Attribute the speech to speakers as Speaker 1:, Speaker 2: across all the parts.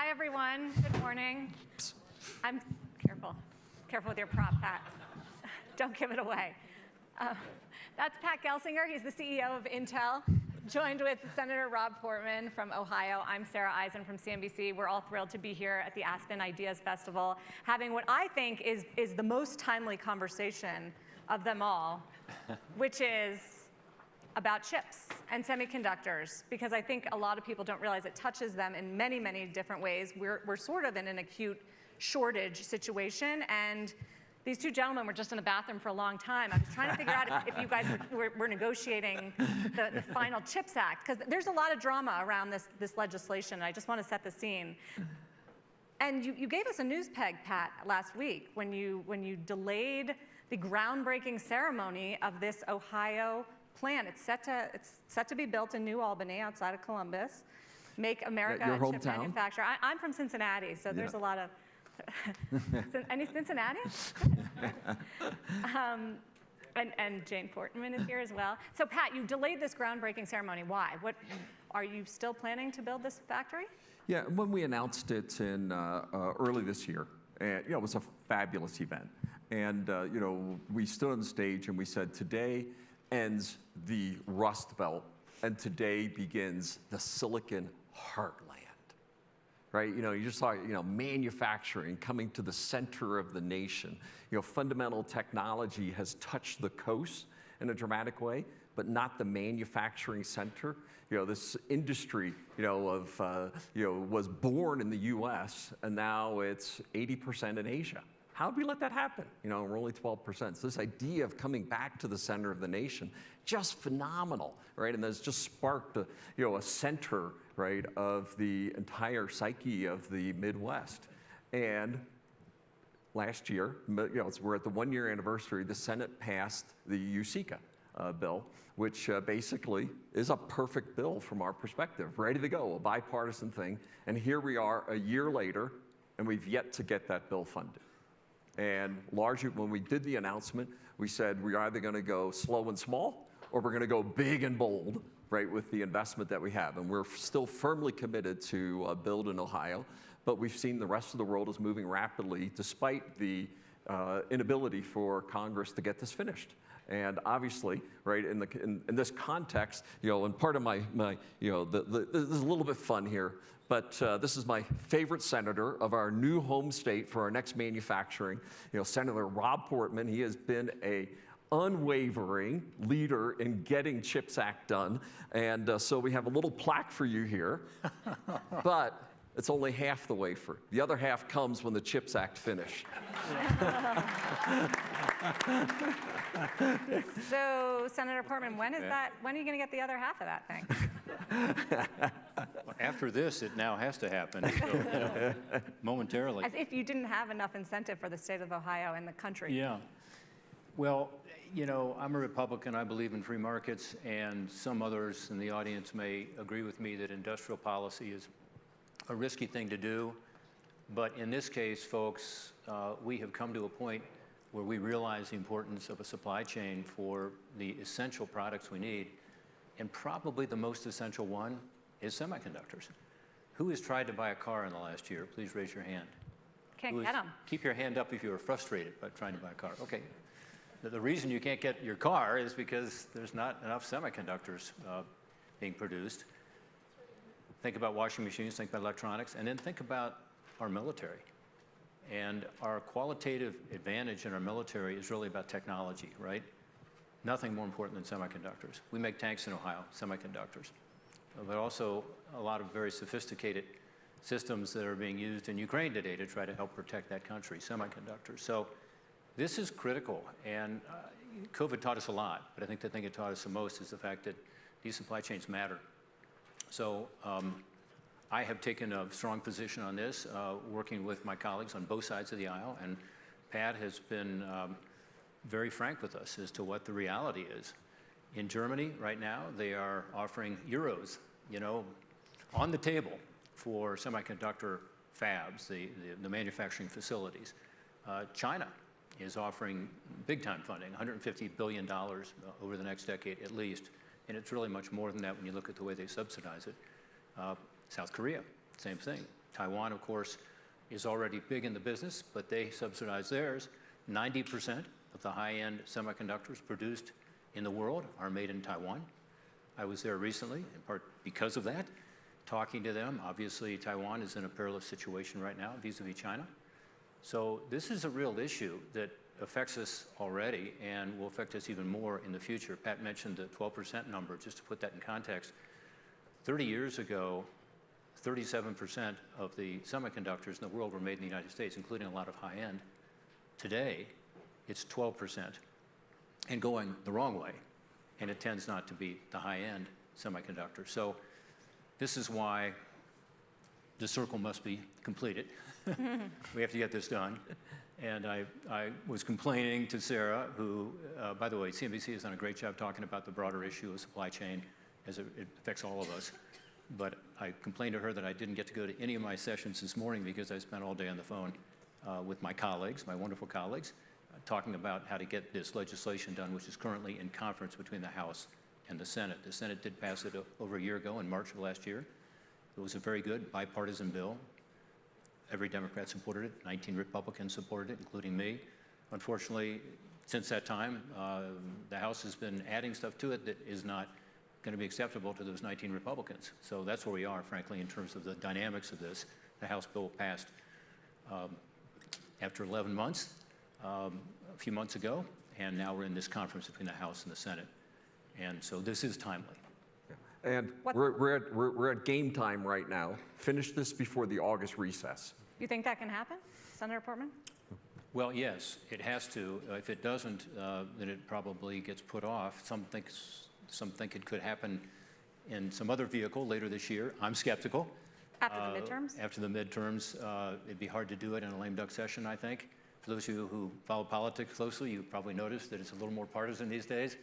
Speaker 1: Hi, everyone. Good morning. I'm careful with your prop, Pat. Don't give it away. That's Pat Gelsinger. He's the CEO of Intel, joined with Senator Rob Portman from Ohio. I'm Sarah Eisen from CNBC. We're all thrilled to be here at the Aspen Ideas Festival, having what I think is the most timely conversation of them all, which is about chips and semiconductors, because I think a lot of people don't realize it touches them in many, many different ways. We're sort of in an acute shortage situation, and these two gentlemen were just in the bathroom for a long time. I was trying to figure out if you guys were negotiating the final CHIPS Act, because there's a lot of drama around this legislation, and I just want to set the scene. And you gave us a news peg, Pat, last week when you delayed the groundbreaking ceremony of this Ohio plant. It's set to be built in New Albany, outside of Columbus. Make America a chip manufacturer. I'm from Cincinnati, so there's a lot of any Cincinnati? And Jane Portman is here as well. So Pat, you delayed this groundbreaking ceremony. Why? What are you still planning to build this factory?
Speaker 2: Yeah, when we announced it in early this year, and it was a fabulous event. And we stood on the stage and we said, today ends the Rust Belt, and today begins the Silicon Heartland. Right? You just saw manufacturing coming to the center of the nation. Fundamental technology has touched the coast in a dramatic way, but not the manufacturing center. This industry was born in the U.S. and now it's 80% in Asia. How did we let that happen? We're only 12%. So this idea of coming back to the center of the nation, just phenomenal, right? And that's just sparked a center, right, of the entire psyche of the Midwest. And last year, we're at the 1-year anniversary, the Senate passed the USICA bill, which basically is a perfect bill from our perspective, ready to go, a bipartisan thing. And here we are a year later, and we've yet to get that bill funded. And largely, when we did the announcement, we said we're either going to go slow and small, or we're going to go big and bold, right, with the investment that we have. And we're still firmly committed to build in Ohio, but we've seen the rest of the world is moving rapidly, despite the inability for Congress to get this finished. And obviously, right, in this context, and part of my this is a little bit fun here, but this is my favorite senator of our new home state for our next manufacturing, Senator Rob Portman. He has been a unwavering leader in getting CHIPS Act done, and so we have a little plaque for you here, but it's only half the wafer. The other half comes when the CHIPS Act finish.
Speaker 1: So, Senator Portman, when are you going to get the other half of that thing?
Speaker 3: Well, after this, it now has to happen, so, momentarily.
Speaker 1: As if you didn't have enough incentive for the state of Ohio and the country.
Speaker 3: Yeah. Well, I'm a Republican. I believe in free markets, and some others in the audience may agree with me that industrial policy is a risky thing to do. But in this case, folks, we have come to a point where we realize the importance of a supply chain for the essential products we need. And probably the most essential one is semiconductors. Who has tried to buy a car in the last year? Please raise your hand.
Speaker 1: Can't get them.
Speaker 3: Keep your hand up if you were frustrated by trying to buy a car. Okay. The reason you can't get your car is because there's not enough semiconductors being produced. Think about washing machines, think about electronics, and then think about our military. And our qualitative advantage in our military is really about technology, right? Nothing more important than semiconductors. We make tanks in Ohio, semiconductors. But also a lot of very sophisticated systems that are being used in Ukraine today to try to help protect that country, semiconductors. So this is critical, and COVID taught us a lot, but I think the thing it taught us the most is the fact that these supply chains matter. So I have taken a strong position on this, working with my colleagues on both sides of the aisle, and Pat has been very frank with us as to what the reality is. In Germany right now, they are offering euros, on the table for semiconductor fabs, the manufacturing facilities. China is offering big-time funding, $150 billion over the next decade at least, and it's really much more than that when you look at the way they subsidize it. South Korea, same thing. Taiwan, of course, is already big in the business, but they subsidize theirs. 90% of the high-end semiconductors produced in the world are made in Taiwan. I was there recently, in part because of that, talking to them. Obviously, Taiwan is in a perilous situation right now vis-a-vis China. So this is a real issue that affects us already and will affect us even more in the future. Pat mentioned the 12% number. Just to put that in context, 30 years ago, 37% of the semiconductors in the world were made in the United States, including a lot of high-end. Today, it's 12% and going the wrong way, and it tends not to be the high-end semiconductor. So this is why the circle must be completed. We have to get this done. And I was complaining to Sarah, who, by the way, CNBC has done a great job talking about the broader issue of supply chain as it affects all of us. But I complained to her that I didn't get to go to any of my sessions this morning because I spent all day on the phone with my colleagues, my wonderful colleagues, talking about how to get this legislation done, which is currently in conference between the House and the Senate. The Senate did pass it over a year ago in March of last year. It was a very good bipartisan bill. Every Democrat supported it. 19 Republicans supported it, including me. Unfortunately, since that time, the House has been adding stuff to it that is not going to be acceptable to those 19 Republicans. So that's where we are, frankly, in terms of the dynamics of this. The House bill passed after 11 months, a few months ago, and now we're in this conference between the House and the Senate. And so this is timely.
Speaker 2: And we're at game time right now. Finish this before the August recess.
Speaker 1: You think that can happen, Senator Portman?
Speaker 3: Well, yes, it has to. If it doesn't, then it probably gets put off. Some think it could happen in some other vehicle later this year. I'm skeptical.
Speaker 1: After the midterms?
Speaker 3: After the midterms, it'd be hard to do it in a lame duck session, I think. For those of you who follow politics closely, you've probably noticed that it's a little more partisan these days.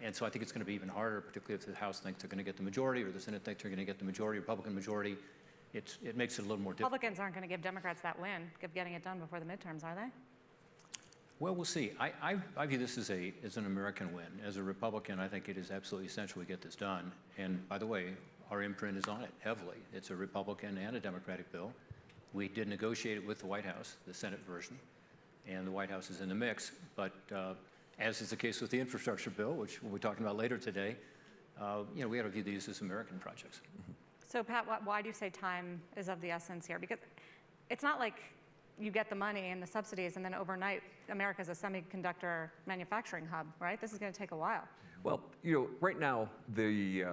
Speaker 3: And so I think it's going to be even harder, particularly if the House thinks they're going to get the majority or the Senate thinks they're going to get the majority, Republican majority. It makes it a little more difficult.
Speaker 1: Republicans aren't going to give Democrats that win of getting it done before the midterms, are they?
Speaker 3: Well, we'll see. I view this as an American win. As a Republican, I think it is absolutely essential we get this done. And by the way, our imprint is on it heavily. It's a Republican and a Democratic bill. We did negotiate it with the White House, the Senate version, and the White House is in the mix. But as is the case with the infrastructure bill, which we'll be talking about later today, we got to view these as American projects.
Speaker 1: So Pat, why do you say time is of the essence here? Because it's not like you get the money and the subsidies and then overnight America's a semiconductor manufacturing hub, right? This is going to take a while.
Speaker 2: Well, right now the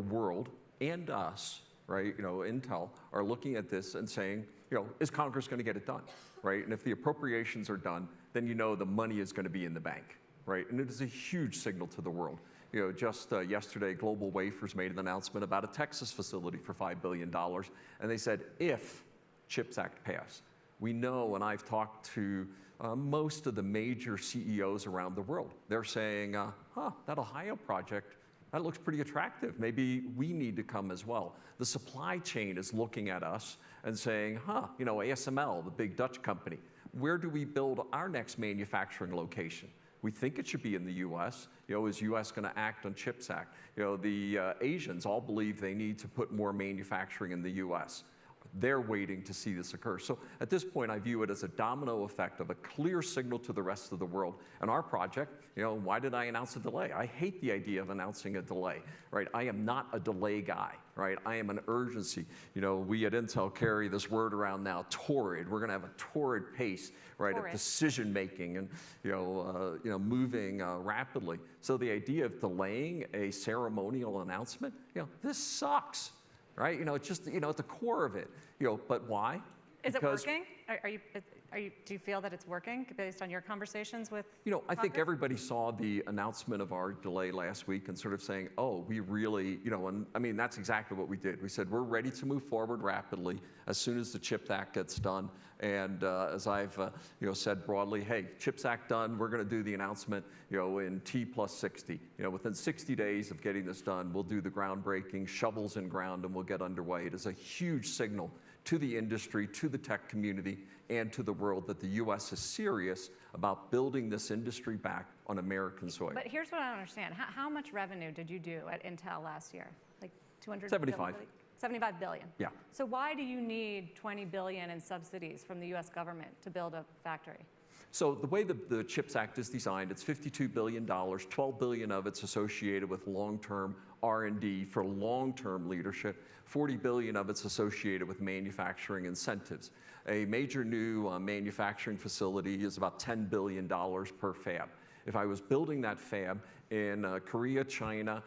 Speaker 2: world and us, right, Intel are looking at this and saying, is Congress going to get it done, right? And if the appropriations are done, then the money is going to be in the bank, right? And it is a huge signal to the world. Just yesterday, Global Wafers made an announcement about a Texas facility for $5 billion, and they said if CHIPS Act passed. We know, and I've talked to most of the major CEOs around the world. They're saying, that Ohio project, that looks pretty attractive. Maybe we need to come as well. The supply chain is looking at us and saying, ASML, the big Dutch company, where do we build our next manufacturing location? We think it should be in the U.S. Is U.S. going to act on CHIPS Act? The Asians all believe they need to put more manufacturing in the U.S. They're waiting to see this occur. So at this point, I view it as a domino effect of a clear signal to the rest of the world. And our project, why did I announce a delay? I hate the idea of announcing a delay, right? I am not a delay guy, right? I am an urgency. We at Intel carry this word around now, torrid. We're going to have a torrid pace, right, of decision making and moving rapidly. So the idea of delaying a ceremonial announcement, this sucks. Right? It's just, at the core of it. But why?
Speaker 1: Is it working? Do you feel that it's working based on your conversations with
Speaker 2: I think everybody saw the announcement of our delay last week and sort of saying, we really, and I mean, that's exactly what we did. We said, we're ready to move forward rapidly as soon as the CHIPS Act gets done. And as I've, said broadly, hey, CHIPS Act done, we're going to do the announcement, in T+60. Within 60 days of getting this done, we'll do the groundbreaking, shovels in ground, and we'll get underway. It is a huge signal to the industry, to the tech community, and to the world that the U.S. is serious about building this industry back on American soil.
Speaker 1: But here's what I don't understand. How much revenue did you do at Intel last year? Like 200?
Speaker 2: 75.
Speaker 1: $75 billion.
Speaker 2: Yeah.
Speaker 1: So why do you need $20 billion in subsidies from the US government to build a factory?
Speaker 2: So the way the CHIPS Act is designed, it's $52 billion, $12 billion of it's associated with long-term R&D for long-term leadership, $40 billion of it's associated with manufacturing incentives. A major new manufacturing facility is about $10 billion per fab. If I was building that fab in Korea, China,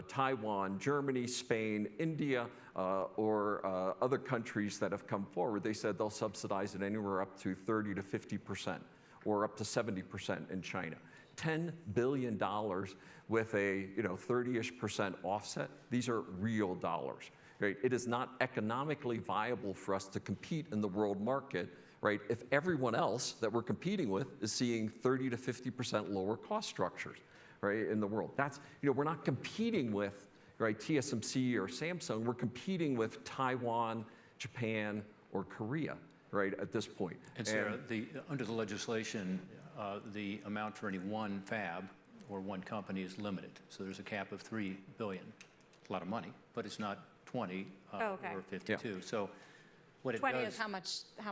Speaker 2: Taiwan, Germany, Spain, India, or other countries that have come forward, they said they'll subsidize it anywhere up to 30 to 50%, or up to 70% in China. $10 billion with a 30-ish% offset. These are real dollars. Right? It is not economically viable for us to compete in the world market, right, if everyone else that we're competing with is seeing 30 to 50% lower cost structures, right, in the world. That's, we're not competing with, right, TSMC or Samsung. We're competing with Taiwan, Japan, or Korea, right, at this point.
Speaker 3: And Sarah, under the legislation, the amount for any one fab or one company is limited. So there's a cap of $3 billion. It's a lot of money, but it's not 20 or 52.
Speaker 2: Yeah.
Speaker 3: So what it
Speaker 1: 20
Speaker 3: does,
Speaker 1: is how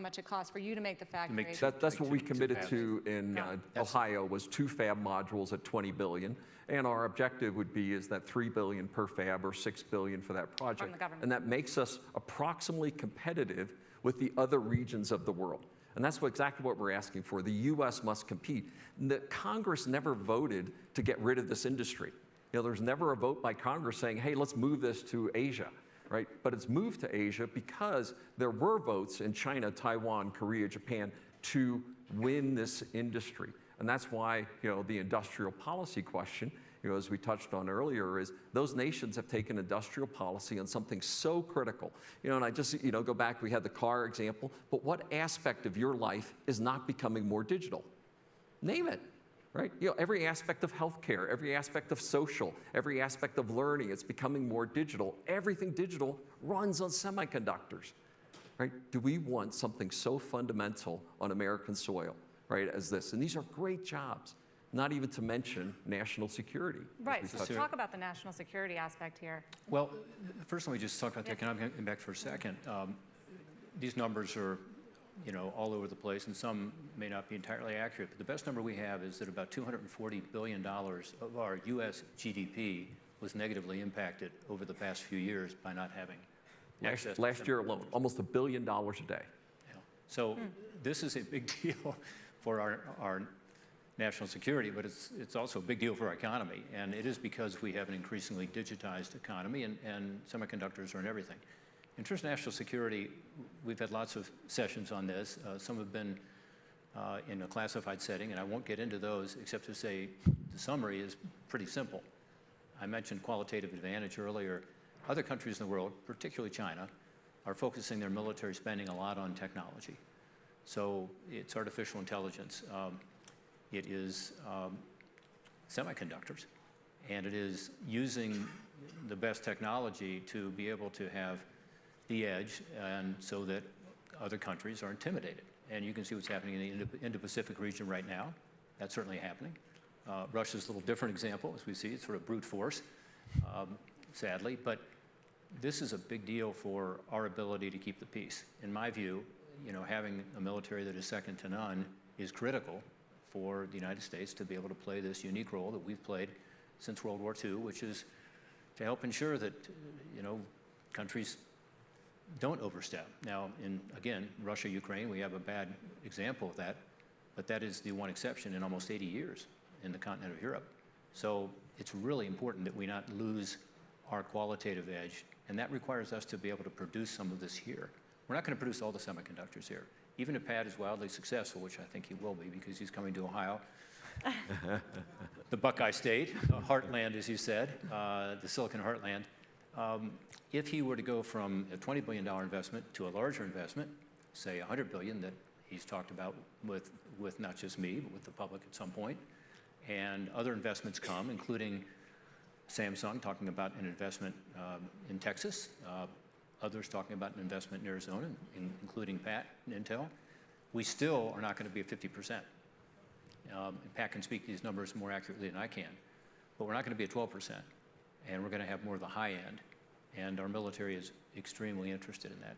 Speaker 1: much it costs for you to make the factory.
Speaker 2: That's what we committed to in
Speaker 1: Yeah.
Speaker 2: Ohio, was 2 fab modules at $20 billion. And our objective would be is that $3 billion per fab, or $6 billion for that project.
Speaker 1: From the government.
Speaker 2: And that makes us approximately competitive with the other regions of the world. And that's exactly what we're asking for. The US must compete. The Congress never voted to get rid of this industry. There's never a vote by Congress saying, hey, let's move this to Asia. Right? But it's moved to Asia because there were votes in China, Taiwan, Korea, Japan to win this industry. And that's why, the industrial policy question, as we touched on earlier, is those nations have taken industrial policy on something so critical. And I just, go back, we had the car example, but what aspect of your life is not becoming more digital? Name it. Right? Every aspect of healthcare, every aspect of social, every aspect of learning, it's becoming more digital. Everything digital runs on semiconductors. Right? Do we want something so fundamental on American soil, right, as this? And these are great jobs, not even to mention national security.
Speaker 1: Right, so talk about the national security aspect here.
Speaker 3: well, first let me just talk about the economic impact for a second. These numbers are all over the place, and some may not be entirely accurate, but the best number we have is that about $240 billion of our US GDP was negatively impacted over the past few years by not having access to
Speaker 2: Last year alone, almost $1 billion a day.
Speaker 3: Yeah. So this is a big deal for our national security, but it's also a big deal for our economy, and it is because we have an increasingly digitized economy, and semiconductors are in everything. In terms of national security, we've had lots of sessions on this. Some have been in a classified setting, and I won't get into those except to say the summary is pretty simple. I mentioned qualitative advantage earlier. Other countries in the world, particularly China, are focusing their military spending a lot on technology. So it's artificial intelligence, it is semiconductors, and it is using the best technology to be able to have the edge, and so that other countries are intimidated. And you can see what's happening in the Indo-Pacific region right now. That's certainly happening. Russia's a little different example, as we see. It's sort of brute force, sadly. But this is a big deal for our ability to keep the peace. In my view, having a military that is second to none is critical for the United States to be able to play this unique role that we've played since World War II, which is to help ensure that, countries don't overstep. Now, again, Russia, Ukraine, we have a bad example of that, but that is the one exception in almost 80 years in the continent of Europe. So it's really important that we not lose our qualitative edge, and that requires us to be able to produce some of this here. We're not going to produce all the semiconductors here. Even if Pat is wildly successful, which I think he will be because he's coming to Ohio, the Buckeye State, heartland, as you said, the Silicon Heartland. If he were to go from a $20 billion investment to a larger investment, say $100 billion that he's talked about with not just me, but with the public at some point, and other investments come, including Samsung talking about an investment in Texas, others talking about an investment in Arizona, including Pat and Intel, we still are not going to be at 50%. Pat can speak these numbers more accurately than I can, but we're not going to be at 12%, and we're going to have more of the high end. and our military is extremely interested in that.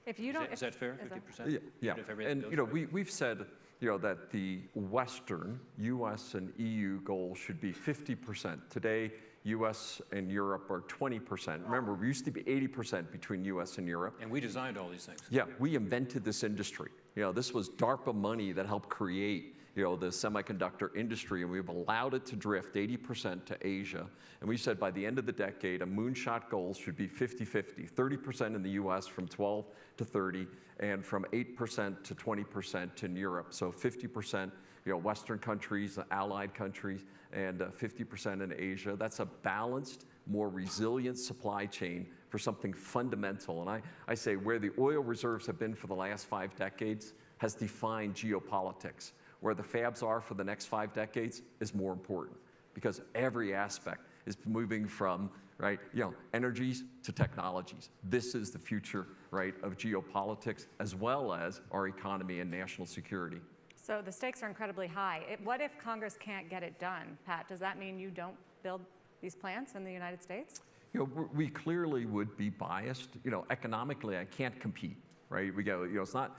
Speaker 1: If you don't,
Speaker 3: Is that fair, 50%?
Speaker 2: Yeah,
Speaker 3: If everything
Speaker 2: and
Speaker 3: goes
Speaker 2: you know,
Speaker 3: right?
Speaker 2: we've said, you know, that the Western, US and EU goal should be 50%. Today, US and Europe are 20%. Remember, we used to be 80% between US and Europe.
Speaker 3: And we designed all these things.
Speaker 2: Yeah, we invented this industry. You know, this was DARPA money that helped create, you know, the semiconductor industry, and we've allowed it to drift 80% to Asia. And we said by the end of the decade, a moonshot goal should be 50-50, 30% in the US from 12 to 30, and from 8% to 20% in Europe. So 50%, you know, Western countries, allied countries, and 50% in Asia. That's a balanced, more resilient supply chain for something fundamental. And I say where the oil reserves have been for the last 5 decades has defined geopolitics. Where the fabs are for the next 5 decades is more important, because every aspect is moving from, right, you know, energies to technologies. This is the future, right, of geopolitics as well as our economy and national security.
Speaker 1: So the stakes are incredibly high. What if Congress can't get it done, Pat? Does that mean you don't build these plants in the United States?
Speaker 2: You know, we clearly would be biased. You know, economically, I can't compete. Right? We go, you know, it's not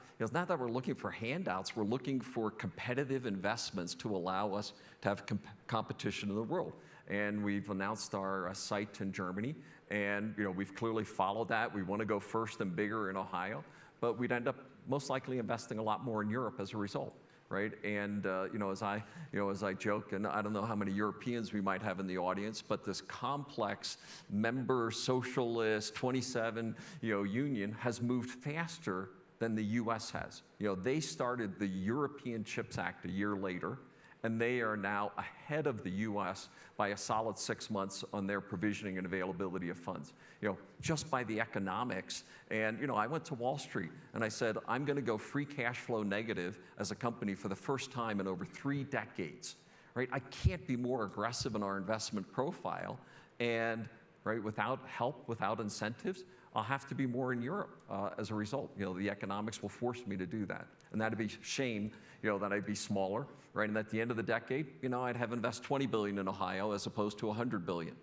Speaker 2: that we're looking for handouts, we're looking for competitive investments to allow us to have competition in the world. And we've announced our site in Germany, and you know, we've clearly followed that. We want to go first and bigger in Ohio, but we'd end up most likely investing a lot more in Europe as a result. Right? And you know, as I joke, and I don't know how many Europeans we might have in the audience, but this complex member socialist 27, you know, union has moved faster than the U.S. has. You know, they started the European Chips Act a year later, and they are now ahead of the U.S. by a solid 6 months on their provisioning and availability of funds. You know, just by the economics. And you know, I went to Wall Street and I said, I'm going to go free cash flow negative as a company for the first time in over 3 decades. Right? I can't be more aggressive in our investment profile, and right, without help, without incentives, I'll have to be more in Europe as a result. You know, the economics will force me to do that, and that'd be a shame. You know, that I'd be smaller, right? And at the end of the decade, you know, I'd have invest $20 billion in Ohio as opposed to $100 billion,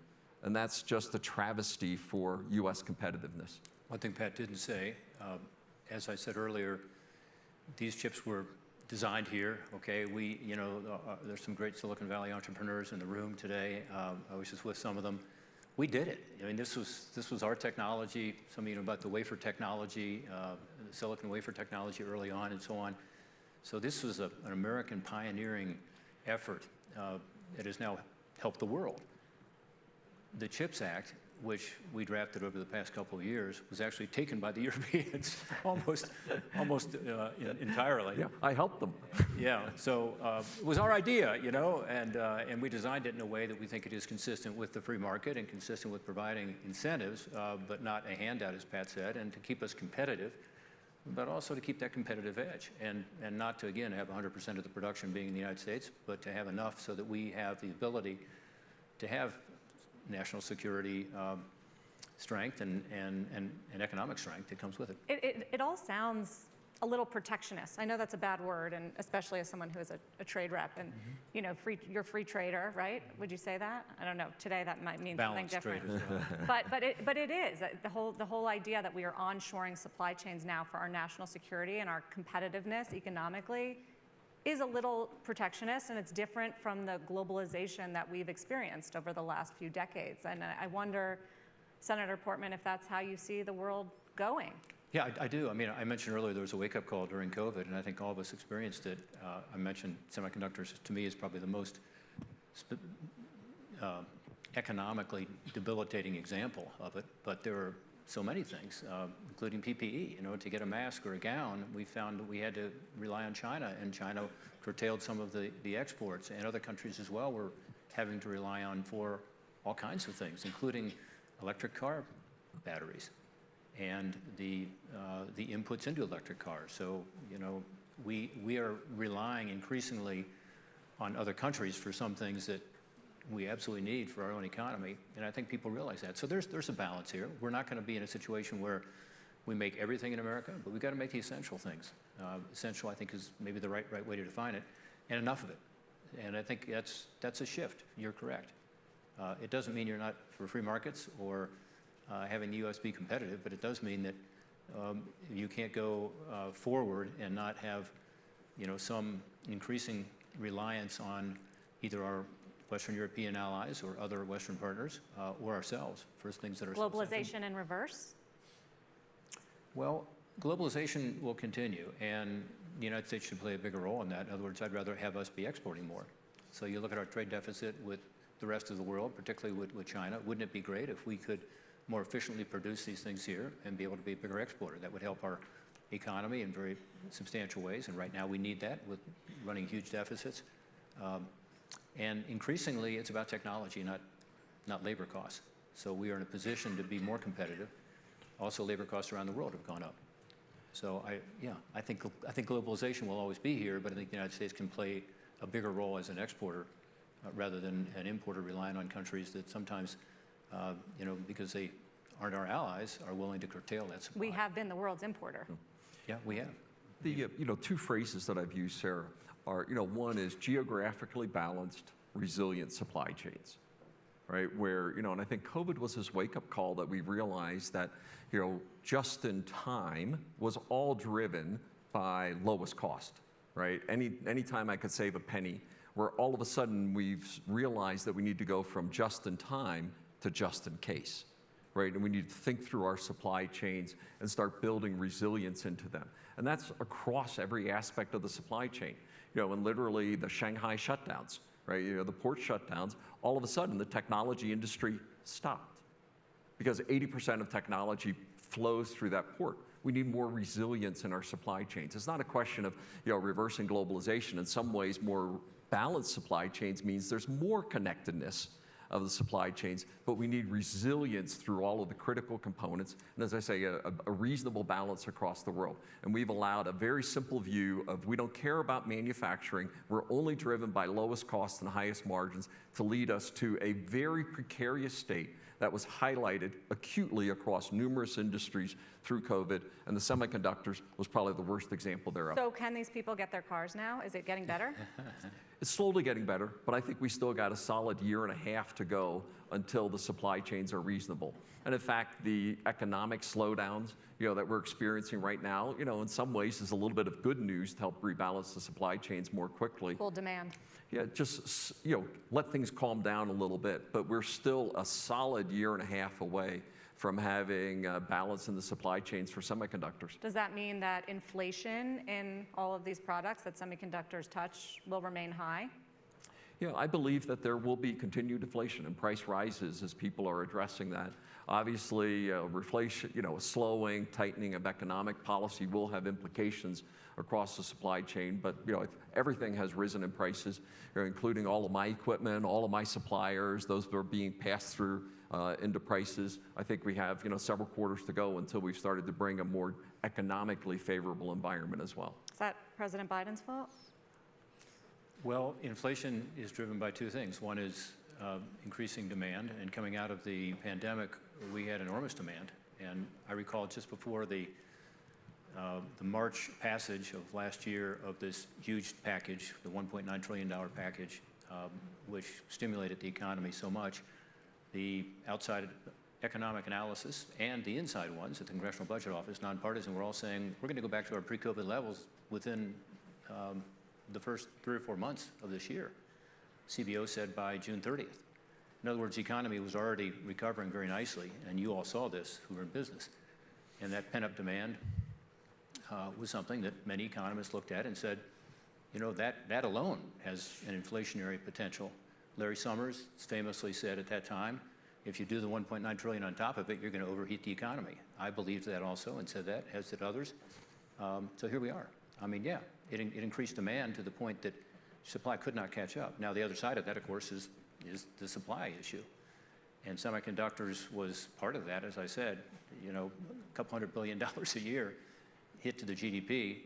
Speaker 2: and that's just a travesty for U.S. competitiveness.
Speaker 3: One thing Pat didn't say, as I said earlier, these chips were designed here. Okay, you know, there's some great Silicon Valley entrepreneurs in the room today. I was just with some of them. We did it. I mean, this was our technology. Some of you know about the wafer technology, the silicon wafer technology early on, and so on. So this was an American pioneering effort that has now helped the world. The CHIPS Act, which we drafted over the past couple of years, was actually taken by the Europeans almost entirely.
Speaker 2: Yeah, I helped them.
Speaker 3: Yeah, so it was our idea, you know, and we designed it in a way that we think it is consistent with the free market and consistent with providing incentives, but not a handout, as Pat said, and to keep us competitive, but also to keep that competitive edge, and not to, again, have 100% of the production being in the United States, but to have enough so that we have the ability to have national security strength and economic strength that comes with it.
Speaker 1: It all sounds a little protectionist. I know that's a bad word, and especially as someone who is a trade rep, and you know, you're a free trader, right? Would you say that? I don't know. Today that might mean
Speaker 3: Balanced
Speaker 1: something different.
Speaker 3: trade as well.
Speaker 1: But it is the whole idea that we are onshoring supply chains now for our national security and our competitiveness economically is a little protectionist, and it's different from the globalization that we've experienced over the last few decades. And I wonder, Senator Portman, if that's how you see the world going.
Speaker 3: Yeah, I do. I mean, I mentioned earlier there was a wake-up call during COVID, and I think all of us experienced it. I mentioned semiconductors, to me, is probably the most economically debilitating example of it, but there are so many things, including PPE. You know, to get a mask or a gown, we found that we had to rely on China, and China curtailed some of the exports, and other countries as well were having to rely on for all kinds of things, including electric car batteries and the inputs into electric cars. So, you know, we are relying increasingly on other countries for some things that we absolutely need for our own economy, and I think people realize that. So there's a balance here. We're not going to be in a situation where we make everything in America, but we've got to make the essential things. Essential, I think, is maybe the right way to define it, and enough of it. And I think that's a shift. You're correct. It doesn't mean you're not for free markets or having the U.S. be competitive, but it does mean that you can't go forward and not have, some increasing reliance on either our Western European allies or other Western partners or ourselves for things that are
Speaker 1: globalization in reverse?
Speaker 3: Well, globalization will continue, and the United States should play a bigger role in that. In other words, I'd rather have us be exporting more. So you look at our trade deficit with the rest of the world, particularly with China. Wouldn't it be great if we could more efficiently produce these things here and be able to be a bigger exporter? That would help our economy in very substantial ways, and right now we need that with running huge deficits. And increasingly, it's about technology, not labor costs. So we are in a position to be more competitive. Also, labor costs around the world have gone up. So I think globalization will always be here, but I think the United States can play a bigger role as an exporter rather than an importer relying on countries that sometimes, because they aren't our allies, are willing to curtail that supply.
Speaker 1: We have been the world's importer.
Speaker 3: Yeah, we have.
Speaker 2: The two phrases that I've used, Sarah, are one is geographically balanced, resilient supply chains, right? Where and I think COVID was this wake-up call that we realized that just in time was all driven by lowest cost, right? Any time I could save a penny, where all of a sudden we've realized that we need to go from just in time to just in case, right? And we need to think through our supply chains and start building resilience into them. And that's across every aspect of the supply chain. And literally the Shanghai shutdowns, right? The port shutdowns, all of a sudden the technology industry stopped because 80% of technology flows through that port. We need more resilience in our supply chains. It's not a question of reversing globalization. In some ways, more balanced supply chains means there's more connectedness of the supply chains, but we need resilience through all of the critical components, and as I say, a reasonable balance across the world. And we've allowed a very simple view of we don't care about manufacturing, we're only driven by lowest costs and highest margins to lead us to a very precarious state that was highlighted acutely across numerous industries through COVID, and the semiconductors was probably the worst example thereof.
Speaker 1: So can these people get their cars now? Is it getting better?
Speaker 2: It's slowly getting better, but I think we still got a solid year and a half to go until the supply chains are reasonable. And in fact, the economic slowdowns, that we're experiencing right now, in some ways is a little bit of good news to help rebalance the supply chains more quickly.
Speaker 1: Full demand.
Speaker 2: Yeah, just, let things calm down a little bit, but we're still a solid year and a half away from having balance in the supply chains for semiconductors.
Speaker 1: Does that mean that inflation in all of these products that semiconductors touch will remain high?
Speaker 2: Yeah, I believe that there will be continued inflation and price rises as people are addressing that. Obviously, reflation, a slowing, tightening of economic policy will have implications across the supply chain, but everything has risen in prices, including all of my equipment, all of my suppliers, those that are being passed through into prices. I think we have several quarters to go until we've started to bring a more economically favorable environment as well.
Speaker 1: Is that President Biden's fault?
Speaker 3: Well, inflation is driven by two things. One is increasing demand, and coming out of the pandemic, we had enormous demand. And I recall just before the March passage of last year of this huge package, the $1.9 trillion package, which stimulated the economy so much, the outside economic analysis and the inside ones at the Congressional Budget Office, nonpartisan, were all saying we're going to go back to our pre-COVID levels within the first 3 or 4 months of this year. CBO said by June 30th. In other words, the economy was already recovering very nicely, and you all saw this who were in business. And that pent-up demand was something that many economists looked at and said, that alone has an inflationary potential. Larry Summers famously said at that time, if you do the $1.9 trillion on top of it, you're going to overheat the economy. I believed that also and said that, as did others. So here we are. I mean, yeah, it increased demand to the point that supply could not catch up. Now, the other side of that, of course, is the supply issue. And semiconductors was part of that, as I said, a couple $100 billion a year hit to the GDP.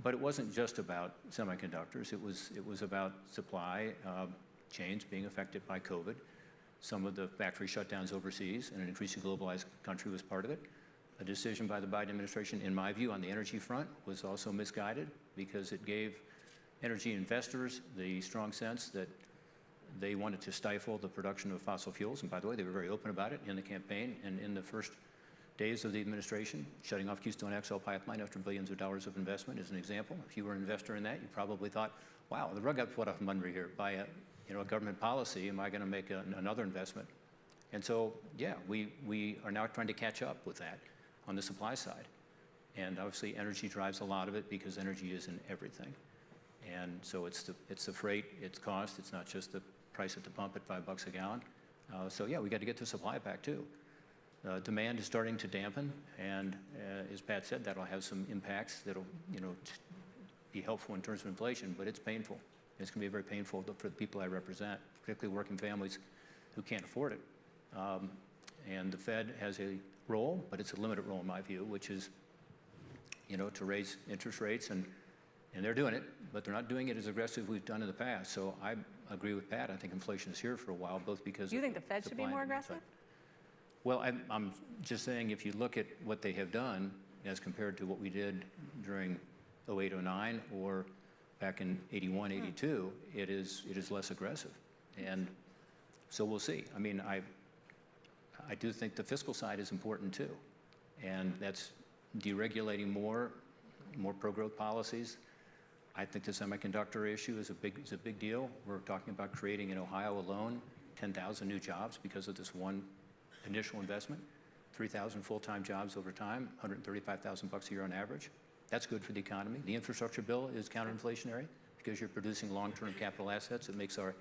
Speaker 3: But it wasn't just about semiconductors. It was about supply chains being affected by COVID. Some of the factory shutdowns overseas and an increasingly globalized country was part of it. A decision by the Biden administration, in my view, on the energy front was also misguided because it gave energy investors the strong sense that they wanted to stifle the production of fossil fuels. And by the way, they were very open about it in the campaign and in the first days of the administration. Shutting off Keystone XL pipeline after billions of dollars of investment is an example. If you were an investor in that, you probably thought, wow, the rug got put off under here by a government policy. Am I going to make another investment? And so, yeah, we are now trying to catch up with that on the supply side. And obviously, energy drives a lot of it because energy is in everything. And so it's the freight, it's cost. It's not just the price at the pump at $5 a gallon. So yeah, we got to get the supply back too. Demand is starting to dampen, and as Pat said, that'll have some impacts that'll be helpful in terms of inflation, but it's painful. It's going to be very painful for the people I represent, particularly working families who can't afford it. And the Fed has a role, but it's a limited role in my view, which is to raise interest rates, and they're doing it, but they're not doing it as aggressive as we've done in the past. So I agree with Pat. I think inflation is here for a while, both because
Speaker 1: you think the Fed should be more aggressive?
Speaker 3: Well, I'm just saying if you look at what they have done as compared to what we did during 08, 09, or back in 81, 82, it is less aggressive. And so we'll see. I mean, I do think the fiscal side is important too. And that's deregulating more pro-growth policies. I think the semiconductor issue is a big deal. We're talking about creating in Ohio alone 10,000 new jobs because of this one initial investment, 3,000 full-time jobs over time, $135,000 a year on average. That's good for the economy. The infrastructure bill is counterinflationary because you're producing long-term capital assets. It makes our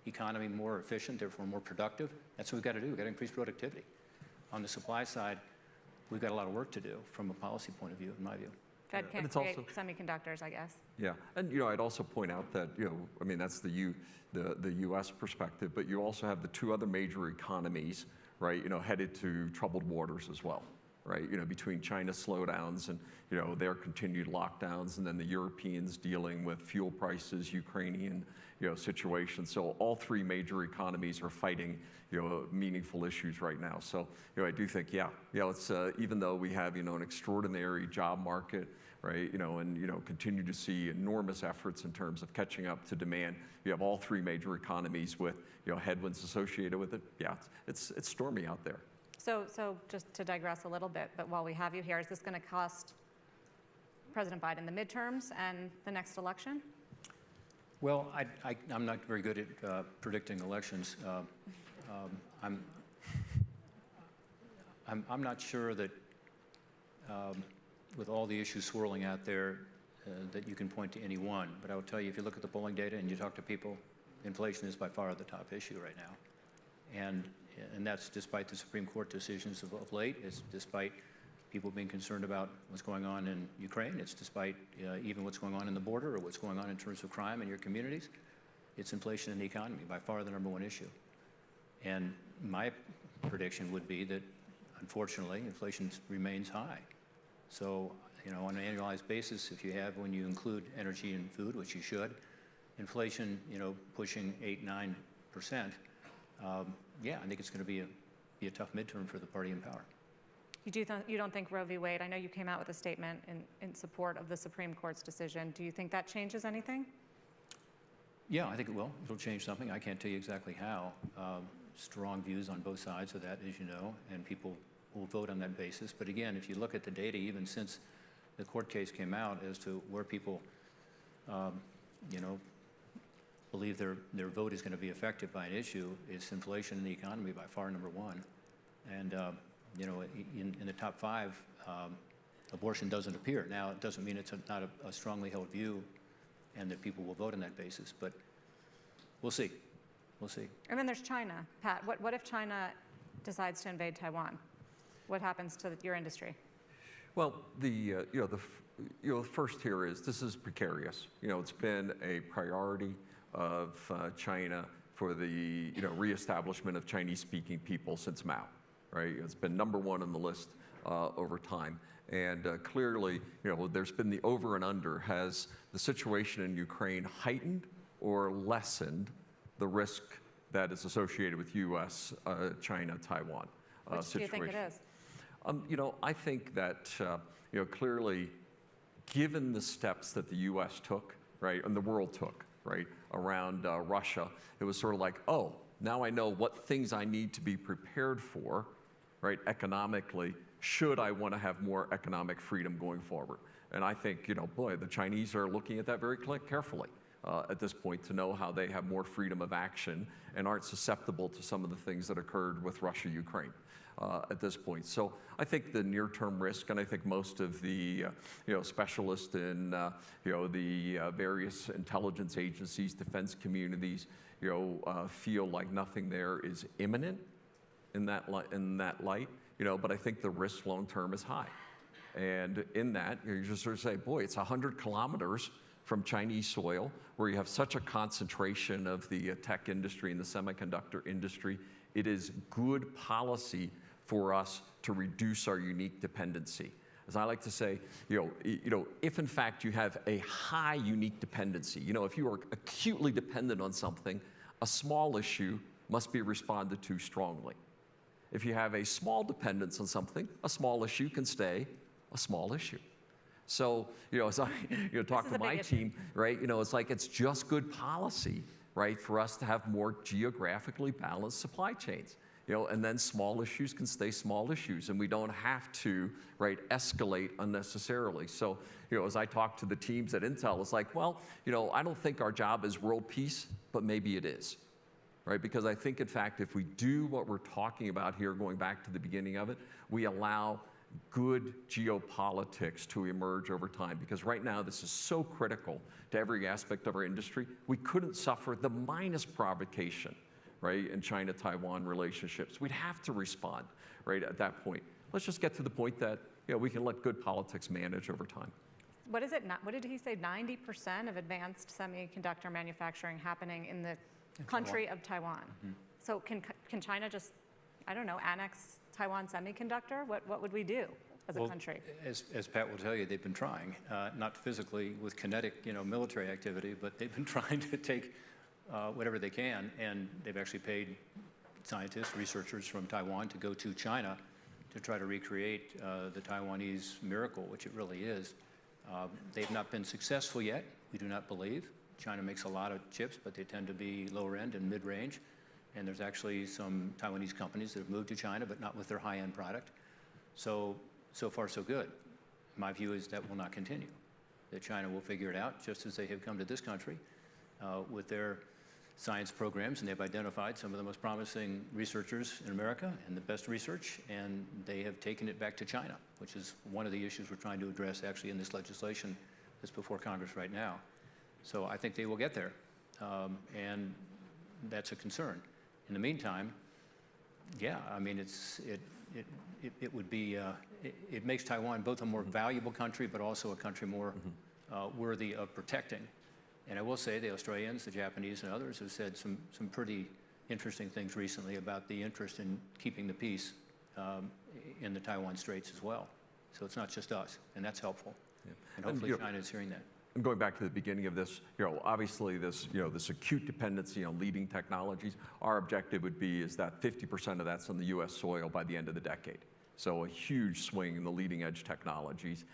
Speaker 3: economy more efficient, therefore more productive. That's what we've got to do. We've got to increase productivity. On the supply side, we've got a lot of work to do from a policy point of view, in my view.
Speaker 1: Fed can't create semiconductors, I guess.
Speaker 2: Yeah, and I'd also point out that I mean that's the U.S. perspective, but you also have the two other major economies, right? Headed to troubled waters as well, right? Between China's slowdowns and their continued lockdowns, and then the Europeans dealing with fuel prices, Ukrainian situation. So all three major economies are fighting meaningful issues right now. So I do think it's even though we have an extraordinary job market, right? And continue to see enormous efforts in terms of catching up to demand. You have all three major economies with headwinds associated with it. Yeah, it's stormy out there.
Speaker 1: So just to digress a little bit, but while we have you here, is this going to cost President Biden the midterms and the next election?
Speaker 3: Well, I'm not very good at predicting elections. I'm not sure that with all the issues swirling out there that you can point to any one. But I will tell you, if you look at the polling data and you talk to people, inflation is by far the top issue right now. And that's despite the Supreme Court decisions of late. It's despite people being concerned about what's going on in Ukraine. It's despite even what's going on in the border or what's going on in terms of crime in your communities. It's inflation in the economy, by far the #1 issue. And my prediction would be that, unfortunately, inflation remains high. So, on an annualized basis, if you have, when you include energy and food, which you should, inflation, pushing 8, 9%, yeah, I think it's going to be a tough midterm for the party in power.
Speaker 1: You don't think Roe v. Wade, I know you came out with a statement in support of the Supreme Court's decision. Do you think that changes anything?
Speaker 3: Yeah, I think it will. It'll change something. I can't tell you exactly how. Strong views on both sides of that, as you know, and people will vote on that basis. But again, if you look at the data, even since the court case came out as to where people, believe their vote is going to be affected by an issue, it's inflation in the economy by far #1. And, in the top 5, abortion doesn't appear. Now, it doesn't mean it's not a strongly held view and that people will vote on that basis, but we'll see. We'll see.
Speaker 1: And then there's China. Pat, what if China decides to invade Taiwan? What happens to your industry?
Speaker 2: Well, the first here is this is precarious. It's been a priority of China for the reestablishment of Chinese-speaking people since Mao, right? It's been #1 on the list over time, and clearly, there's been the over and under. Has the situation in Ukraine heightened or lessened the risk that is associated with U.S., China, Taiwan
Speaker 1: Which
Speaker 2: situation?
Speaker 1: do you think it is?
Speaker 2: I think that clearly, given the steps that the U.S. took, right, and the world took, right, around Russia, it was sort of like, oh, now I know what things I need to be prepared for, right, economically, should I want to have more economic freedom going forward. And I think, boy, the Chinese are looking at that very carefully at this point to know how they have more freedom of action and aren't susceptible to some of the things that occurred with Russia, Ukraine. At this point. So I think the near-term risk, and I think most of the specialists in the various intelligence agencies, defense communities, feel like nothing there is imminent in that light. But I think the risk long-term is high, and in that you just sort of say, boy, it's 100 kilometers from Chinese soil, where you have such a concentration of the tech industry and the semiconductor industry. It is good policy for us to reduce our unique dependency. As I like to say, if in fact you have a high unique dependency, if you are acutely dependent on something, a small issue must be responded to strongly. If you have a small dependence on something, a small issue can stay a small issue. So, as I talk to my team, right, it's like it's just good policy, right, for us to have more geographically balanced supply chains. And then small issues can stay small issues, and we don't have to, right, escalate unnecessarily. So, as I talk to the teams at Intel, it's like, well, I don't think our job is world peace, but maybe it is, right? Because I think, in fact, if we do what we're talking about here, going back to the beginning of it, we allow good geopolitics to emerge over time. Because right now, this is so critical to every aspect of our industry. We couldn't suffer the minus provocation, right, in China-Taiwan relationships. We'd have to respond, right, at that point. Let's just get to the point that we can let good politics manage over time.
Speaker 1: What is it? What did he say? 90% of advanced semiconductor manufacturing happening in the country of Taiwan. Mm-hmm. So can China just, I don't know, annex Taiwan Semiconductor? What would we do as a country?
Speaker 3: As Pat will tell you, they've been trying, not physically with kinetic, military activity, but they've been trying to take whatever they can, and they've actually paid scientists, researchers from Taiwan to go to China to try to recreate the Taiwanese miracle, which it really is. They've not been successful yet, we do not believe. China makes a lot of chips, but they tend to be lower end and mid-range. And there's actually some Taiwanese companies that have moved to China, but not with their high-end product. So far, so good. My view is that will not continue. That China will figure it out, just as they have come to this country with their science programs, and they've identified some of the most promising researchers in America and the best research, and they have taken it back to China, which is one of the issues we're trying to address actually in this legislation that's before Congress right now. So I think they will get there, and that's a concern. In the meantime, yeah, I mean, it would be, it makes Taiwan both a more valuable country, but also a country more worthy of protecting. And I will say the Australians, the Japanese, and others have said some pretty interesting things recently about the interest in keeping the peace in the Taiwan Straits as well. So it's not just us, and that's helpful. Yeah. And hopefully China is hearing that.
Speaker 2: And going back to the beginning of this, obviously this acute dependency on leading technologies, our objective would be is that 50% of that's on the U.S. soil by the end of the decade. So a huge swing in the leading edge technologies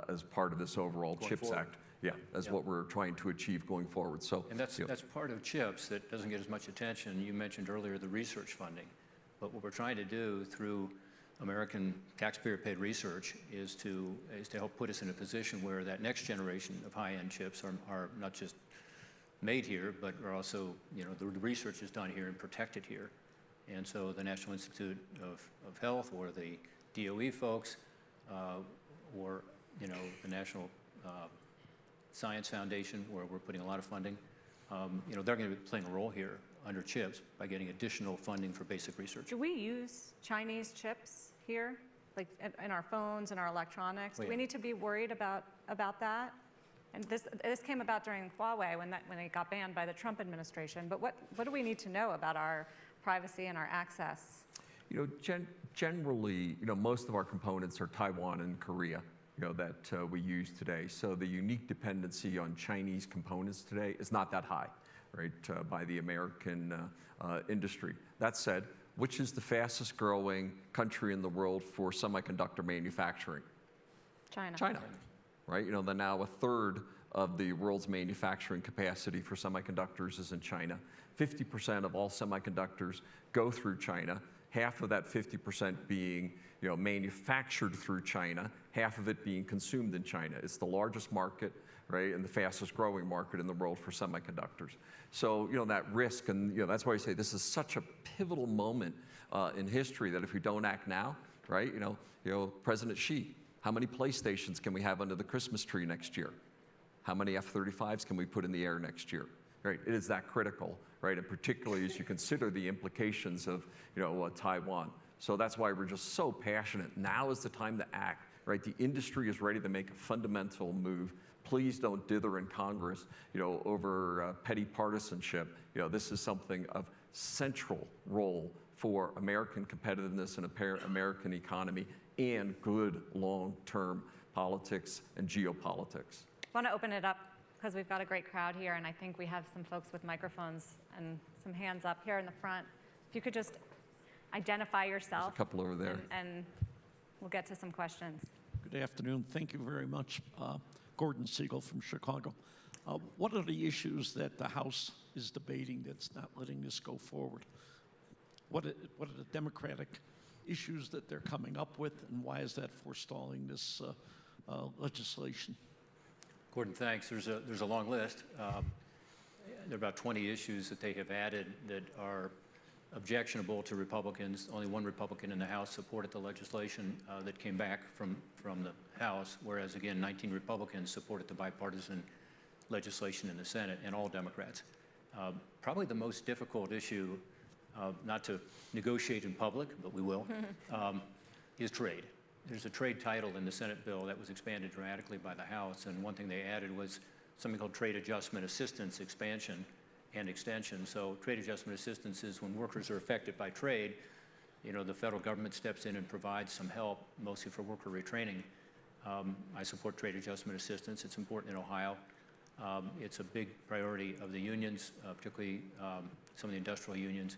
Speaker 2: as part of this overall CHIPS Act. Yeah, as what we're trying to achieve going forward. So,
Speaker 3: and that's part of CHIPS that doesn't get as much attention. You mentioned earlier the research funding, but what we're trying to do through American taxpayer-paid research is to help put us in a position where that next generation of high-end chips are not just made here, but are also, the research is done here and protected here. And so the National Institute of Health, or the DOE folks, or the National Science Foundation, where we're putting a lot of funding, they're going to be playing a role here under CHIPS by getting additional funding for basic research.
Speaker 1: Do we use Chinese chips here, like in our phones and our electronics? Do we need to be worried about that? And this came about during Huawei when it got banned by the Trump administration. But what do we need to know about our privacy and our access?
Speaker 2: Generally, most of our components are Taiwan and Korea. That we use today. So the unique dependency on Chinese components today is not that high, right, by the American industry. That said, which is the fastest growing country in the world for semiconductor manufacturing?
Speaker 1: China.
Speaker 2: China, right? They're now a third of the world's manufacturing capacity for semiconductors is in China. 50% of all semiconductors go through China. Half of that 50% being manufactured through China, half of it being consumed in China. It's the largest market, right, and the fastest growing market in the world for semiconductors. So, that risk, and that's why I say this is such a pivotal moment in history that if we don't act now, right, President Xi, how many PlayStations can we have under the Christmas tree next year? How many F-35s can we put in the air next year? Right, it is that critical, right, and particularly as you consider the implications of, Taiwan. So that's why we're just so passionate. Now is the time to act, right? The industry is ready to make a fundamental move. Please don't dither in Congress, over petty partisanship. This is something of central role for American competitiveness and American economy and good long-term politics and geopolitics.
Speaker 1: I want to open it up because we've got a great crowd here, and I think we have some folks with microphones and some hands up here in the front. If you could just identify yourself.
Speaker 2: There's a couple over there.
Speaker 1: And we'll get to some questions.
Speaker 4: Good afternoon. Thank you very much. Gordon Siegel from Chicago. What are the issues that the House is debating that's not letting this go forward? What are the Democratic issues that they're coming up with, and why is that forestalling this legislation?
Speaker 3: Gordon, thanks. There's a long list. There are about 20 issues that they have added that are objectionable to Republicans. Only one Republican in the House supported the legislation that came back from the House, whereas, again, 19 Republicans supported the bipartisan legislation in the Senate, and all Democrats. Probably the most difficult issue, not to negotiate in public, but we will, is trade. There's a trade title in the Senate bill that was expanded dramatically by the House, and one thing they added was something called trade adjustment assistance expansion and extension. So trade adjustment assistance is when workers are affected by trade, the federal government steps in and provides some help, mostly for worker retraining. I support trade adjustment assistance. It's important in Ohio. It's a big priority of the unions, particularly some of the industrial unions.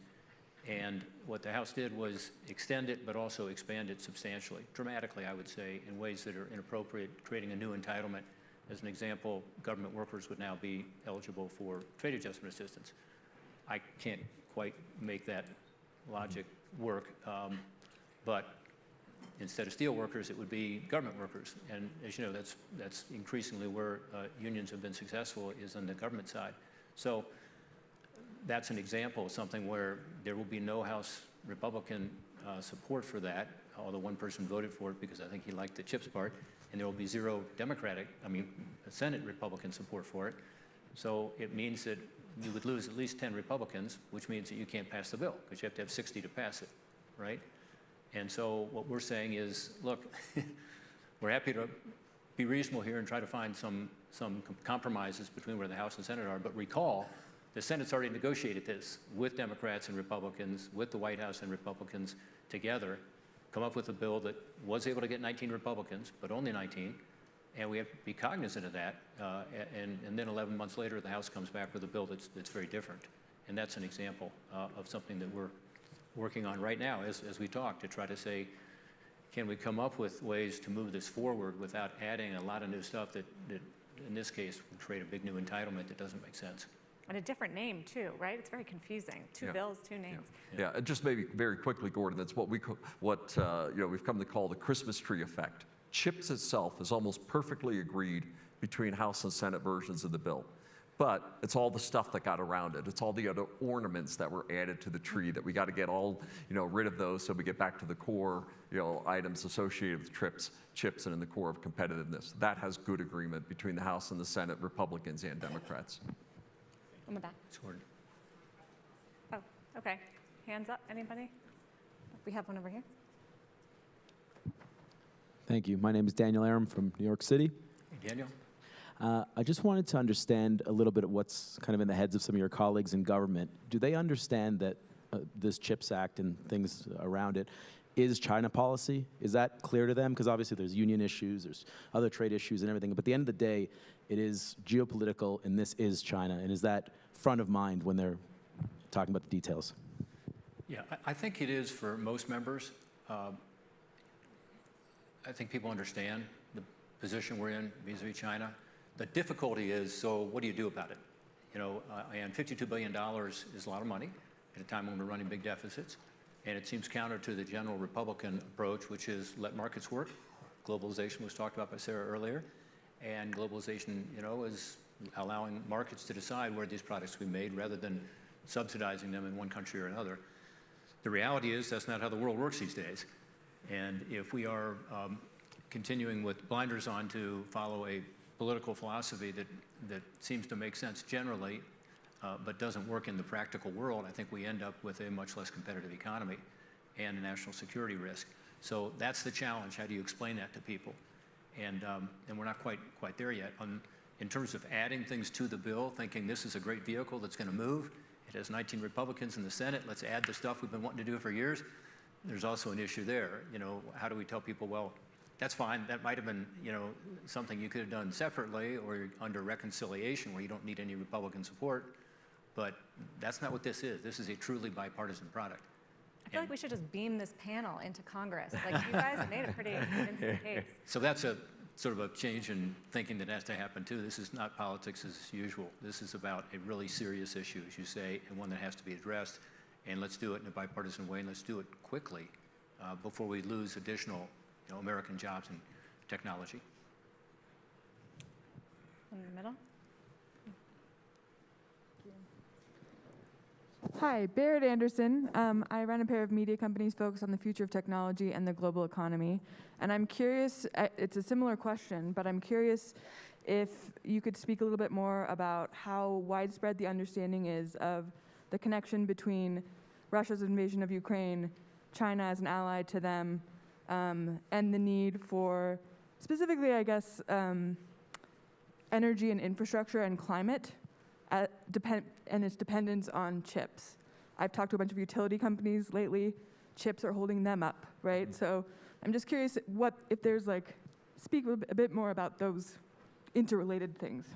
Speaker 3: And what the House did was extend it, but also expand it substantially, dramatically, I would say, in ways that are inappropriate, creating a new entitlement. As an example, government workers would now be eligible for trade adjustment assistance. I can't quite make that logic work, but instead of steel workers, it would be government workers. And as you know, that's increasingly where unions have been successful, is on the government side. So that's an example of something where there will be no House Republican support for that, although one person voted for it because I think he liked the CHIPS part, and there will be zero Senate Republican support for it. So it means that you would lose at least 10 Republicans, which means that you can't pass the bill because you have to have 60 to pass it, right? And so what we're saying is, look, we're happy to be reasonable here and try to find some compromises between where the House and Senate are, but recall, the Senate's already negotiated this with Democrats and Republicans, with the White House and Republicans together, come up with a bill that was able to get 19 Republicans, but only 19, and we have to be cognizant of that. And then 11 months later, the House comes back with a bill that's very different. And that's an example of something that we're working on right now as we talk, to try to say, can we come up with ways to move this forward without adding a lot of new stuff that in this case, would create a big new entitlement that doesn't make sense.
Speaker 1: And a different name, too, right? It's very confusing. Two bills, two names.
Speaker 2: Yeah, just maybe very quickly, Gordon, that's what we've come to call the Christmas tree effect. CHIPS itself is almost perfectly agreed between House and Senate versions of the bill. But it's all the stuff that got around it. It's all the other ornaments that were added to the tree that we got to get all rid of those so we get back to the core items associated with CHIPS and in the core of competitiveness. That has good agreement between the House and the Senate, Republicans and Democrats.
Speaker 1: In the back. Oh, okay. Hands up, anybody? We have one over here.
Speaker 5: Thank you. My name is Daniel Aram from New York City.
Speaker 3: Hey, Daniel.
Speaker 5: I just wanted to understand a little bit of what's kind of in the heads of some of your colleagues in government. Do they understand that this CHIPS Act and things around it is China policy? Is that clear to them? Because obviously there's union issues, there's other trade issues and everything. But at the end of the day, it is geopolitical, and this is China. And is that front of mind when they're talking about the details?
Speaker 3: Yeah, I think it is for most members. I think people understand the position we're in vis-a-vis China. The difficulty is, so what do you do about it? You know, and $52 billion is a lot of money at a time when we're running big deficits. And it seems counter to the general Republican approach, which is let markets work. Globalization was talked about by Sarah earlier. And globalization, you know, is allowing markets to decide where these products will be made rather than subsidizing them in one country or another. The reality is that's not how the world works these days. And if we are continuing with blinders on to follow a political philosophy that seems to make sense generally, but doesn't work in the practical world, I think we end up with a much less competitive economy and a national security risk. So that's the challenge. How do you explain that to people? And we're not quite there yet. In terms of adding things to the bill, thinking this is a great vehicle that's going to move. It has 19 Republicans in the Senate. Let's add the stuff we've been wanting to do for years. There's also an issue there. You know, how do we tell people, well, that's fine. That might have been, you know, something you could have done separately or under reconciliation where you don't need any Republican support. But that's not what this is. This is a truly bipartisan product.
Speaker 1: I feel like we should just beam this panel into Congress. Like, you guys made a pretty convincing case.
Speaker 3: So that's a sort of a change in thinking that has to happen too. This is not politics as usual. This is about a really serious issue, as you say, and one that has to be addressed. And let's do it in a bipartisan way, and let's do it quickly before we lose additional, you know, American jobs and technology.
Speaker 1: In the middle.
Speaker 6: Hi, Barrett Anderson. I run a pair of media companies focused on the future of technology and the global economy. And I'm curious, it's a similar question, but I'm curious if you could speak a little bit more about how widespread the understanding is of the connection between Russia's invasion of Ukraine, China as an ally to them, and the need for, specifically, I guess, energy and infrastructure and climate, and its dependence on chips. I've talked to a bunch of utility companies lately. Chips are holding them up, right? Mm-hmm. So I'm just curious if there's speak a bit more about those interrelated things.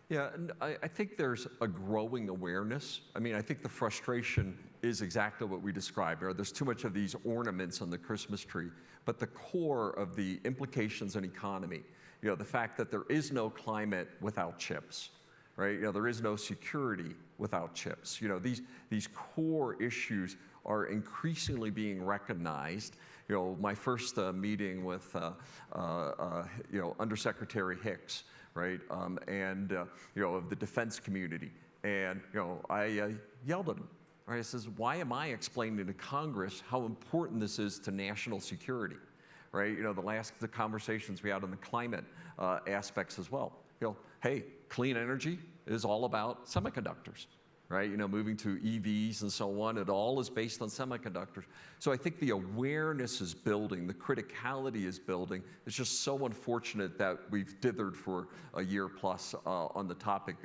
Speaker 2: Yeah, and I think there's a growing awareness. I mean, I think the frustration is exactly what we described. There's too much of these ornaments on the Christmas tree, but the core of the implications on economy, you know, the fact that there is no climate without chips, right? You know, there is no security without chips. You know, these core issues are increasingly being recognized. You know, my first meeting with, you know, Undersecretary Hicks, right, and, you know, of the defense community. And, you know, I yelled at him, right? I says, why am I explaining to Congress how important this is to national security, right? You know, the conversations we had on the climate aspects as well. You know, hey, clean energy is all about semiconductors, right? You know, moving to EVs and so on, it all is based on semiconductors. So I think the awareness is building, the criticality is building. It's just so unfortunate that we've dithered for a year plus on the topic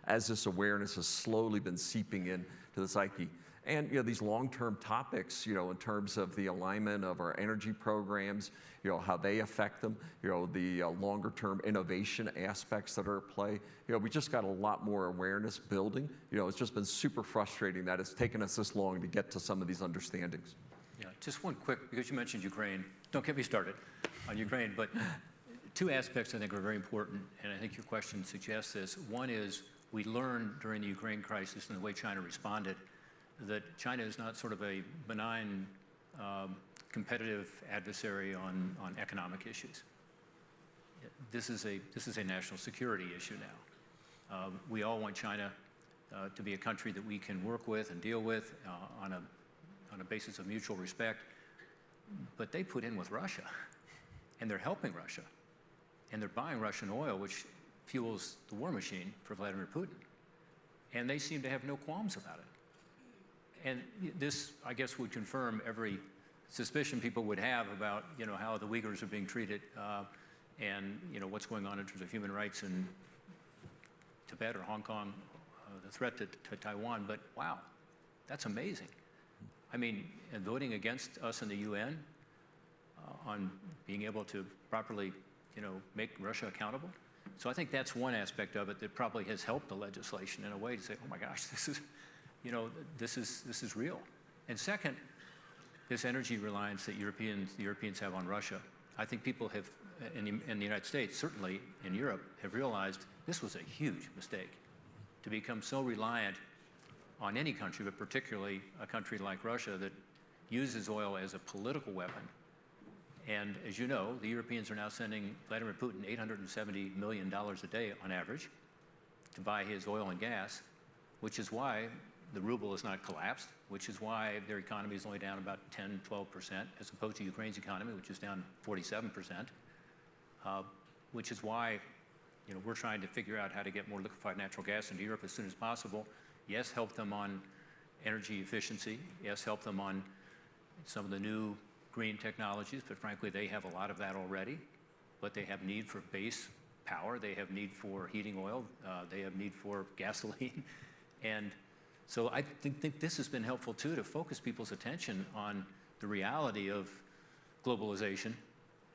Speaker 2: as this awareness has slowly been seeping in to the psyche. And, you know, these long-term topics, you know, in terms of the alignment of our energy programs, you know, how they affect them, you know, the longer-term innovation aspects that are at play. You know, we just got a lot more awareness building. You know, it's just been super frustrating that it's taken us this long to get to some of these understandings.
Speaker 3: Yeah, just one quick, because you mentioned Ukraine. Don't get me started on Ukraine, but two aspects I think are very important, and I think your question suggests this. One is we learned during the Ukraine crisis and the way China responded that China is not sort of a benign competitive adversary on economic issues. This is a national security issue now. We all want China to be a country that we can work with and deal with on a basis of mutual respect, but they put in with Russia, and they're helping Russia, and they're buying Russian oil, which fuels the war machine for Vladimir Putin, and they seem to have no qualms about it. And this, I guess, would confirm every suspicion people would have about, you know, how the Uyghurs are being treated and, you know, what's going on in terms of human rights in Tibet or Hong Kong, the threat to Taiwan. But wow, that's amazing. I mean, and voting against us in the UN on being able to properly, you know, make Russia accountable. So I think that's one aspect of it that probably has helped the legislation in a way to say, oh my gosh, this is, you know, this is real. And second, this energy reliance that the Europeans have on Russia. I think people have in the United States, certainly in Europe, have realized this was a huge mistake to become so reliant on any country, but particularly a country like Russia that uses oil as a political weapon. And as you know, the Europeans are now sending Vladimir Putin $870 million a day on average to buy his oil and gas, which is why the ruble has not collapsed, which is why their economy is only down about 10, 12%, as opposed to Ukraine's economy, which is down 47%, which is why we're trying to figure out how to get more liquefied natural gas into Europe as soon as possible. Yes, help them on energy efficiency. Yes, help them on some of the new green technologies, but frankly, they have a lot of that already. But they have need for base power. They have need for heating oil. They have need for gasoline. And so I think this has been helpful, too, to focus people's attention on the reality of globalization,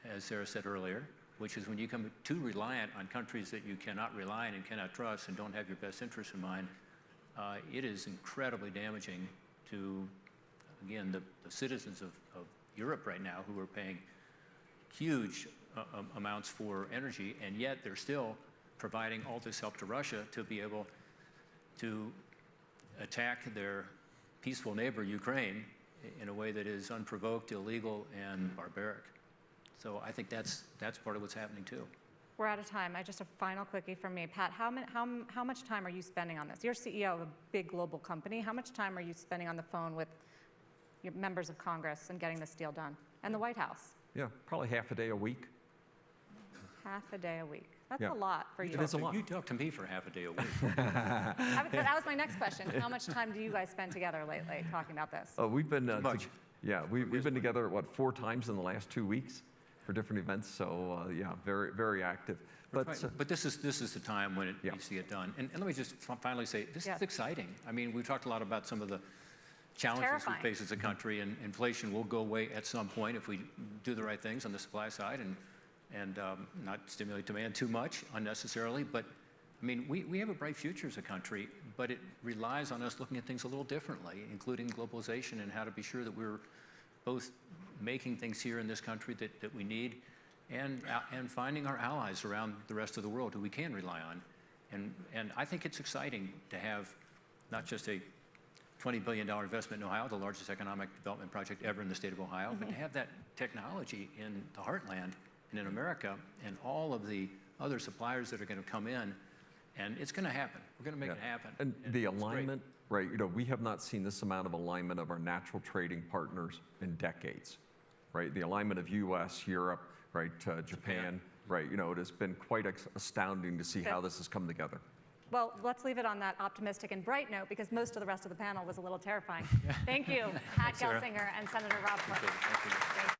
Speaker 3: as Sarah said earlier, which is when you become too reliant on countries that you cannot rely on and cannot trust and don't have your best interests in mind, it is incredibly damaging to, again, the citizens of Europe right now who are paying huge amounts for energy, and yet they're still providing all this help to Russia to be able to attack their peaceful neighbor, Ukraine, in a way that is unprovoked, illegal, and barbaric. So I think that's part of what's happening, too.
Speaker 1: We're out of time. Just a final quickie from me. Pat, how much time are you spending on this? You're CEO of a big global company. How much time are you spending on the phone with your members of Congress and getting this deal done? And the White House?
Speaker 2: Yeah, probably half a day a week.
Speaker 1: Half a day a week. That's
Speaker 2: Yeah.
Speaker 1: a lot for you.
Speaker 2: It is a lot.
Speaker 3: You talk to me for half a day a week.
Speaker 1: That was my next question. How much time do you guys spend together lately talking about this?
Speaker 2: We've been
Speaker 3: much.
Speaker 2: We've been together 4 times in the last 2 weeks for different events. So yeah, very very active. But
Speaker 3: But this is the time when it
Speaker 2: Yeah.
Speaker 3: needs to get done. And let me just finally say, this
Speaker 1: Yes.
Speaker 3: is exciting. I mean, we've talked a lot about some of the challenges we
Speaker 1: terrifying.
Speaker 3: face as a country, and inflation will go away at some point if we do the right things on the supply side and not stimulate demand too much unnecessarily. But I mean, we have a bright future as a country, but it relies on us looking at things a little differently, including globalization and how to be sure that we're both making things here in this country that we need and finding our allies around the rest of the world who we can rely on. And I think it's exciting to have not just a $20 billion investment in Ohio, the largest economic development project ever in the state of Ohio, but to have that technology in the heartland and in America and all of the other suppliers that are going to come in, and it's going to happen. We're going to make it happen.
Speaker 2: And the
Speaker 3: it's great.
Speaker 2: alignment, right? We have not seen this amount of alignment of our natural trading partners in decades, right? The alignment of U.S., Europe, right, Japan, right? It has been quite astounding to see how this has come together.
Speaker 1: Well, let's leave it on that optimistic and bright note because most of the rest of the panel was a little terrifying. Thank you, Pat
Speaker 3: Sarah.
Speaker 1: Gelsinger and Senator Rob Portman.
Speaker 3: Thank you.